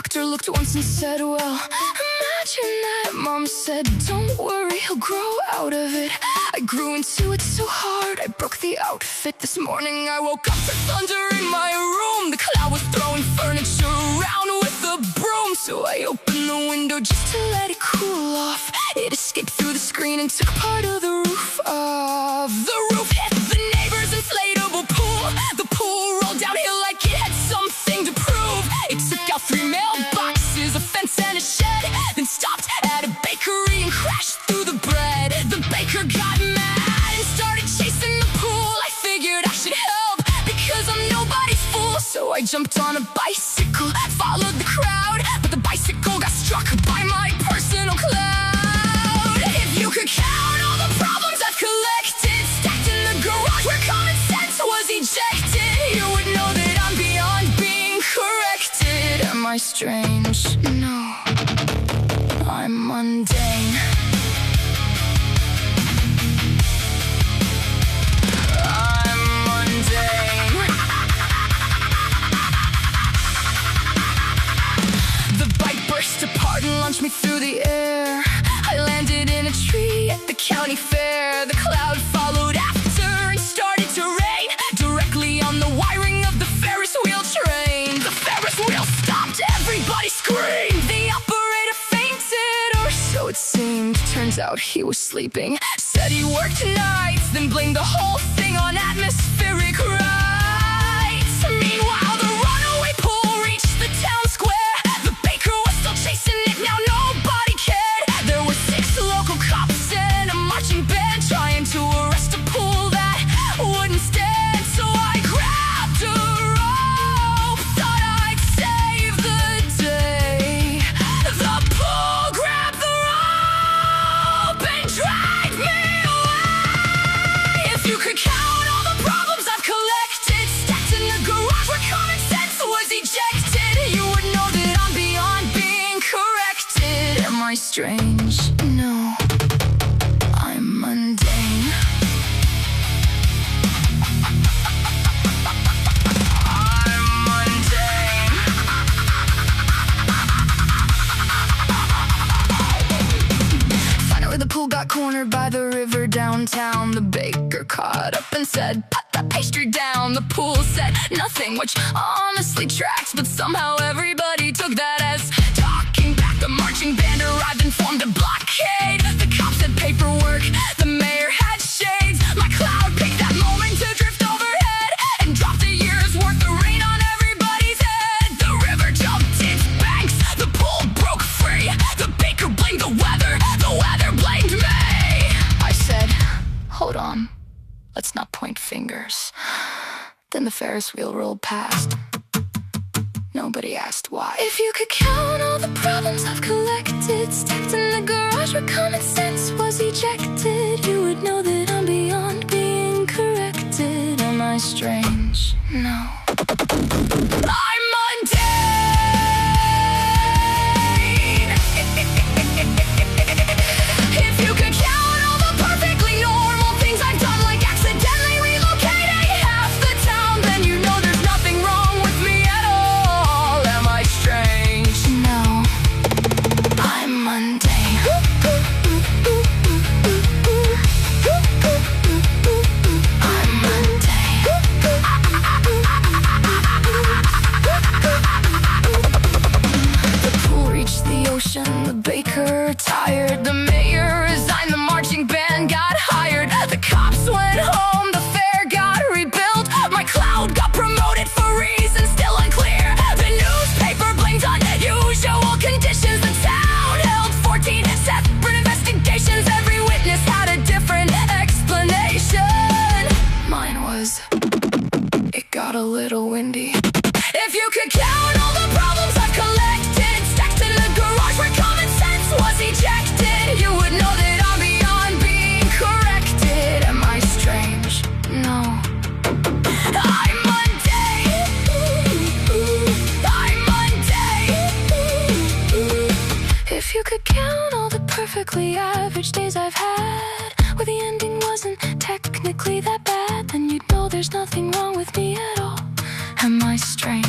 doctor looked once and said, well, imagine that. Mom said, don't worry, he'll grow out of it. I grew into it so hard, I broke the outfit. This morning I woke up to thunder in my room. The cloud was throwing furniture around with a broom. So I opened the window just to let it cool off. It escaped through the screen and took part of the roof off. The roof hit the neighbor's inflatable pool. The pool rolled downhill like it had something to prove. It took out 3 mailboxes, a fence and a shed, then stopped at a bakery and crashed through the bread. The baker got mad and started chasing the pool. I figured I should help because I'm nobody's fool. So I jumped on a bicycle, followed the crowd, but the bicycle got struck by my personal cloud. If you could count all the problems I've collected, stacked in the garage where common sense was ejected, you would know that I'm beyond being corrected. Am I strange? No, I'm mundane. I'm mundane. The bike burst apart and launched me through the air. I landed in a tree at the county fair. The cloud followed after and started to rain directly on the wiring of the Ferris wheel train. The Ferris wheel stopped, everybody screamed. The operator fainted, or so it seemed. Turns out he was sleeping. Said he worked nights, then blamed the whole thing on atmospheric rights. Meanwhile, the runaway pool reached the town square. The baker was still chasing it, now nobody cared. There were 6 local cops and a marching band trying to arrest a pool that wouldn't stand. So I grabbed a rope, thought I'd save the day. The pool grabbed the rope and dragged me away. If you could count all the problems I've collected, stacked in the garage where common sense was ejected, you would know that I'm beyond being corrected. Am I strange? No, I'm mundane. I'm mundane. Finally the pool got cornered by the river downtown. The baker caught up and said, put the pastry down. The pool said nothing, which honestly tracks, but somehow everybody took that as talking back. The marching band arrived and formed a blockade. The cops had paperwork, the mayor had shades. My cloud picked that moment to drift overhead and dropped a year's worth of rain on everybody's head. The river jumped its banks, the pool broke free. The baker blamed the weather blamed me. I said, hold on, let's not point fingers. Then the Ferris wheel rolled past. Nobody asked why. If you could count all the problems I've collected, stacked in the garage where common sense was ejected, you would know that I'm beyond being corrected. Am I strange? No, I'm mundane. If you could count all the perfectly normal things I've done, like accidentally relocating half the town, then you know there's nothing wrong with me at all. Am I strange? No, I'm mundane. I'm mundane. The pool reached the ocean, the baker tired, the mayor resigned, the marching band got hired. The cops went home, the fair got rebuilt. My cloud got promoted for reasons still unclear. The newspaper blamed unusual conditions. The town held 14 separate investigations. Every witness had a different explanation. Mine was, it got a little windy. If you could count all the problems I've collected, stacked in the garage where common sense was ejected, you would know that I'm beyond being corrected. Am I strange? No, I'm mundane. I'm mundane. If you could count all the perfectly average days I've had, where the ending wasn't technically that bad, then you'd know there's nothing wrong with me at all. Am I strange?